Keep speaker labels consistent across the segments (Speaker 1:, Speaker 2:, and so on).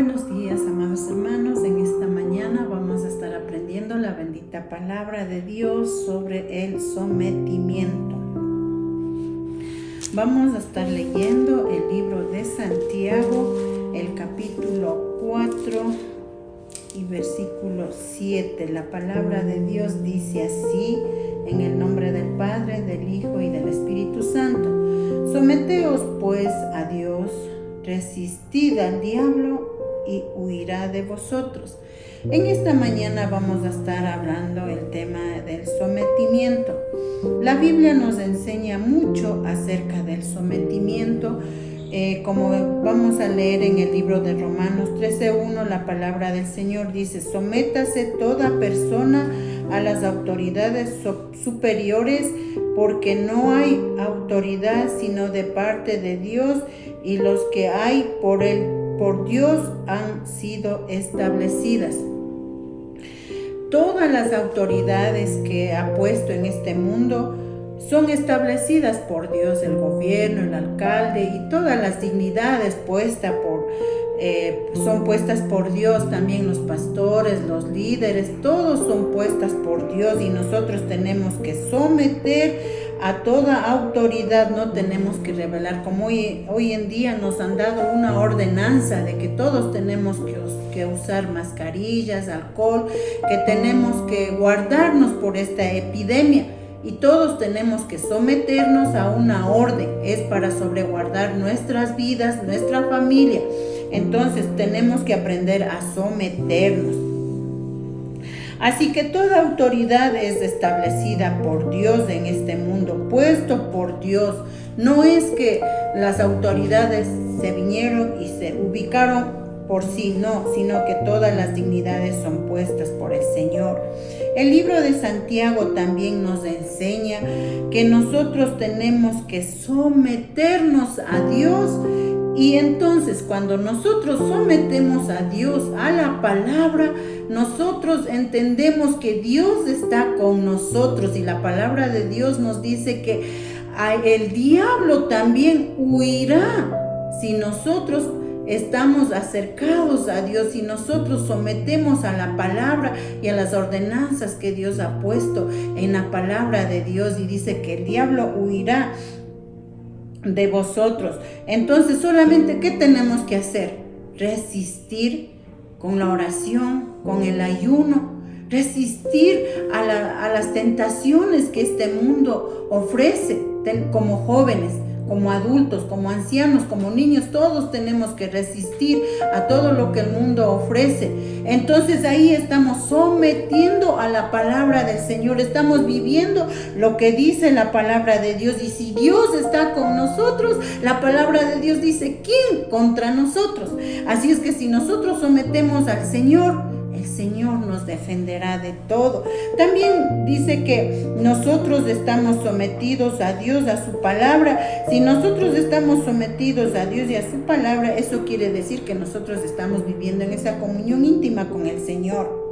Speaker 1: Buenos días, amados hermanos. En esta mañana vamos a estar aprendiendo la bendita palabra de Dios sobre el sometimiento. Vamos a estar leyendo el libro de Santiago, el capítulo 4 y versículo 7. La palabra de Dios dice así: en el nombre del Padre, del Hijo y del Espíritu Santo. Someteos pues a Dios, resistid al diablo y huirá de vosotros. En esta mañana vamos a estar hablando el tema del sometimiento. La Biblia nos enseña mucho acerca del sometimiento. Como vamos a leer en el libro de Romanos 13:1, la palabra del Señor dice: sométase toda persona a las autoridades superiores, porque no hay autoridad sino de parte de Dios, y los que hay por Dios han sido establecidas. Todas las autoridades que ha puesto en este mundo son establecidas por Dios: el gobierno, el alcalde y todas las dignidades son puestas por Dios. También los pastores, los líderes, todos son puestas por Dios, y nosotros tenemos que someter a toda autoridad. No tenemos que rebelar, como hoy en día nos han dado una ordenanza de que todos tenemos que usar mascarillas, alcohol, que tenemos que guardarnos por esta epidemia. Y todos tenemos que someternos a una orden. Es para sobreguardar nuestras vidas, nuestra familia. Entonces tenemos que aprender a someternos. Así que toda autoridad es establecida por Dios en este mundo, puesto por Dios. No es que las autoridades se vinieron y se ubicaron por sí, no, sino que todas las dignidades son puestas por el Señor. El libro de Santiago también nos enseña que nosotros tenemos que someternos a Dios. Y entonces, cuando nosotros sometemos a Dios, a la palabra, nosotros entendemos que Dios está con nosotros, y la palabra de Dios nos dice que el diablo también huirá si nosotros estamos acercados a Dios, y nosotros sometemos a la palabra y a las ordenanzas que Dios ha puesto en la palabra de Dios, y dice que el diablo huirá de vosotros. Entonces, solamente ¿qué tenemos que hacer? Resistir con la oración, con el ayuno, resistir a las tentaciones que este mundo ofrece. Como jóvenes, como adultos, como ancianos, como niños, todos tenemos que resistir a todo lo que el mundo ofrece. Entonces ahí estamos sometiendo a la palabra del Señor, estamos viviendo lo que dice la palabra de Dios. Y si Dios está con nosotros, la palabra de Dios dice: ¿quién contra nosotros? Así es que si nosotros sometemos al Señor, el Señor nos defenderá de todo. También dice que nosotros estamos sometidos a Dios, a su palabra. Si nosotros estamos sometidos a Dios y a su palabra, eso quiere decir que nosotros estamos viviendo en esa comunión íntima con el Señor.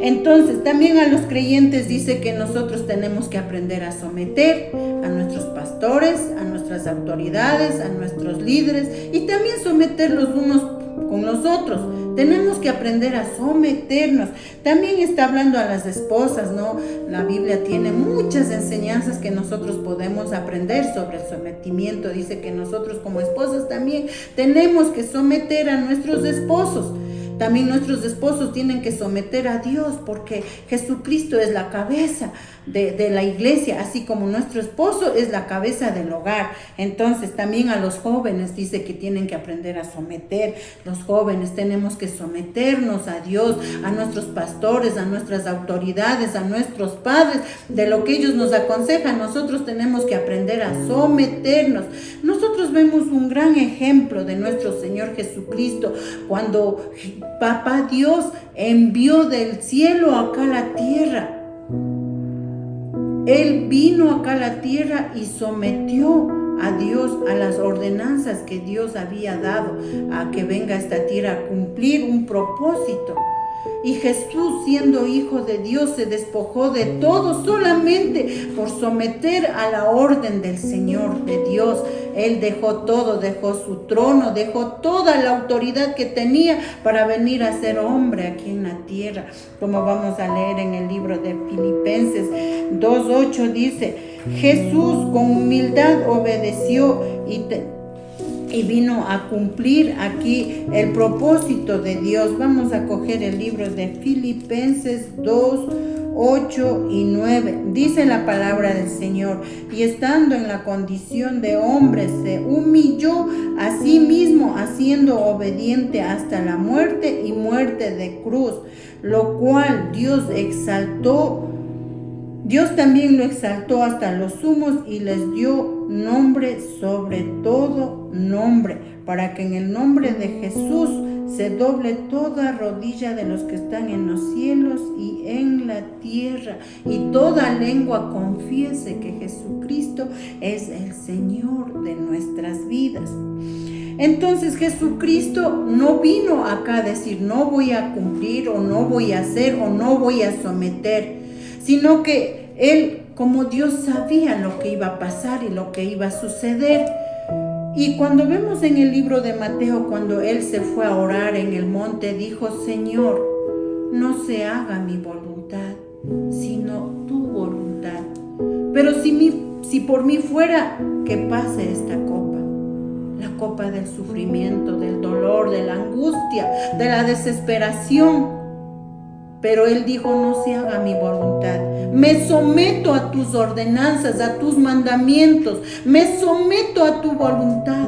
Speaker 1: Entonces, también a los creyentes dice que nosotros tenemos que aprender a someter a nuestros pastores, a nuestras autoridades, a nuestros líderes, y también someterlos unos con los otros. Tenemos que aprender a someternos. También está hablando a las esposas, ¿no? La Biblia tiene muchas enseñanzas que nosotros podemos aprender sobre el sometimiento. Dice que nosotros como esposas también tenemos que someter a nuestros esposos. También nuestros esposos tienen que someter a Dios, porque Jesucristo es la cabeza de la iglesia, así como nuestro esposo es la cabeza del hogar. Entonces también a los jóvenes dice que tienen que aprender a someter. Los jóvenes tenemos que someternos a Dios, a nuestros pastores, a nuestras autoridades, a nuestros padres. De lo que ellos nos aconsejan, nosotros tenemos que aprender a someternos. Nosotros vemos un gran ejemplo de nuestro Señor Jesucristo, cuando Papá Dios envió del cielo acá a la tierra. Él vino acá a la tierra y sometió a Dios, a las ordenanzas que Dios había dado, a que venga a esta tierra a cumplir un propósito. Y Jesús, siendo hijo de Dios, se despojó de todo solamente por someter a la orden del Señor, de Dios. Él dejó todo, dejó su trono, dejó toda la autoridad que tenía para venir a ser hombre aquí en la tierra. Como vamos a leer en el libro de Filipenses 2:8 dice, Jesús con humildad obedeció y vino a cumplir aquí el propósito de Dios. Vamos a coger el libro de Filipenses 2:8 y 9. Dice la palabra del Señor, y estando en la condición de hombre, se humilló a sí mismo, haciendo obediente hasta la muerte y muerte de cruz, lo cual Dios también lo exaltó hasta los sumos y les dio nombre sobre todo nombre, para que en el nombre de Jesús se doble toda rodilla de los que están en los cielos y en la tierra, y toda lengua confiese que Jesucristo es el Señor de nuestras vidas. Entonces Jesucristo no vino acá a decir no voy a cumplir o no voy a hacer o no voy a someter, sino que Él, como Dios, sabía lo que iba a pasar y lo que iba a suceder. Y cuando vemos en el libro de Mateo, cuando Él se fue a orar en el monte, dijo, Señor, no se haga mi voluntad, sino tu voluntad. Pero si por mí fuera, que pase esta copa, la copa del sufrimiento, del dolor, de la angustia, de la desesperación. Pero Él dijo, no se haga mi voluntad. Me someto a tus ordenanzas, a tus mandamientos. Me someto a tu voluntad.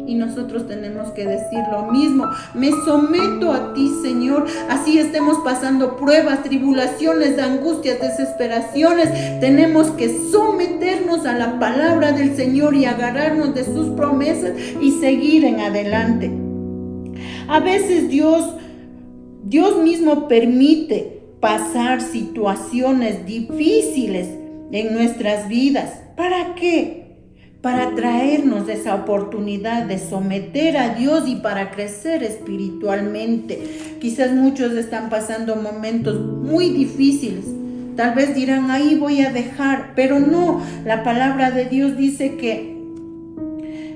Speaker 1: Y nosotros tenemos que decir lo mismo. Me someto a ti, Señor. Así estemos pasando pruebas, tribulaciones, angustias, desesperaciones. Tenemos que someternos a la palabra del Señor y agarrarnos de sus promesas y seguir en adelante. A veces Dios mismo permite pasar situaciones difíciles en nuestras vidas. ¿Para qué? Para traernos esa oportunidad de someter a Dios y para crecer espiritualmente. Quizás muchos están pasando momentos muy difíciles. Tal vez dirán, ahí voy a dejar, pero no. La palabra de Dios dice que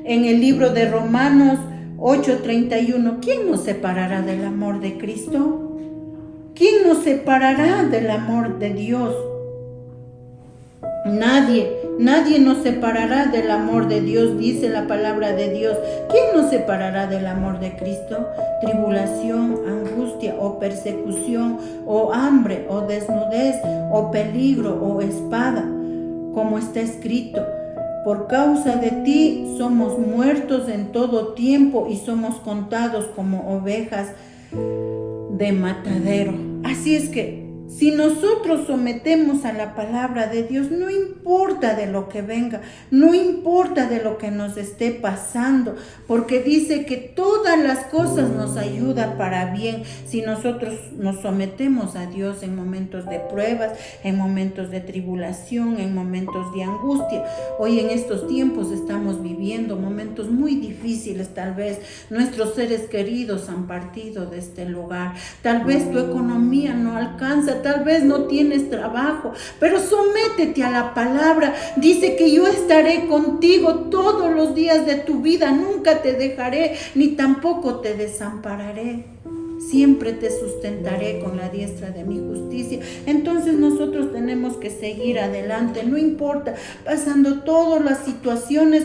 Speaker 1: en el libro de Romanos 8:31, ¿quién nos separará del amor de Cristo? ¿Quién nos separará del amor de Dios? Nadie nos separará del amor de Dios, dice la palabra de Dios. ¿Quién nos separará del amor de Cristo? Tribulación, angustia o persecución, o hambre, o desnudez, o peligro, o espada, como está escrito. Por causa de ti somos muertos en todo tiempo y somos contados como ovejas de matadero. Así es que si nosotros sometemos a la palabra de Dios, no importa de lo que venga, no importa de lo que nos esté pasando, porque dice que todas las cosas nos ayudan para bien si nosotros nos sometemos a Dios en momentos de pruebas, en momentos de tribulación, en momentos de angustia. Hoy en estos tiempos estamos viviendo momentos muy difíciles. Tal vez nuestros seres queridos han partido de este lugar, tal vez tu economía no alcanza, tal vez no tienes trabajo, pero sométete a la palabra. Dice que yo estaré contigo todos los días de tu vida, nunca te dejaré ni tampoco te desampararé. Siempre te sustentaré con la diestra de mi justicia. Entonces nosotros tenemos que seguir adelante, no importa, pasando todas las situaciones.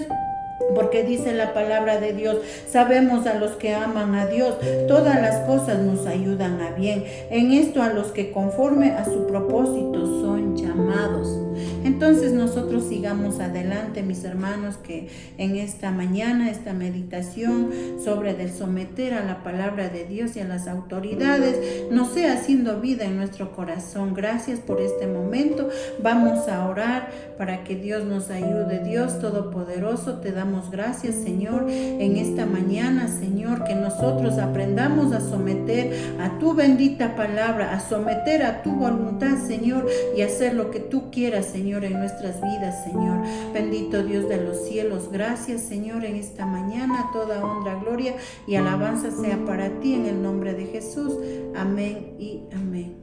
Speaker 1: Porque dice la palabra de Dios, sabemos a los que aman a Dios, todas las cosas nos ayudan a bien. En esto a los que conforme a su propósito son llamados. Entonces nosotros sigamos adelante, mis hermanos, que en esta mañana, esta meditación sobre del someter a la palabra de Dios y a las autoridades, nos sea haciendo vida en nuestro corazón. Gracias por este momento. Vamos a orar para que Dios nos ayude. Dios Todopoderoso, te damos gracias, Señor, en esta mañana, Señor, que nosotros aprendamos a someter a tu bendita palabra, a someter a tu voluntad, Señor, y hacer lo que tú quieras, Señor, en nuestras vidas, Señor. Bendito Dios de los cielos, gracias, Señor, en esta mañana. Toda honra, gloria y alabanza sea para ti, en el nombre de Jesús. Amén y amén.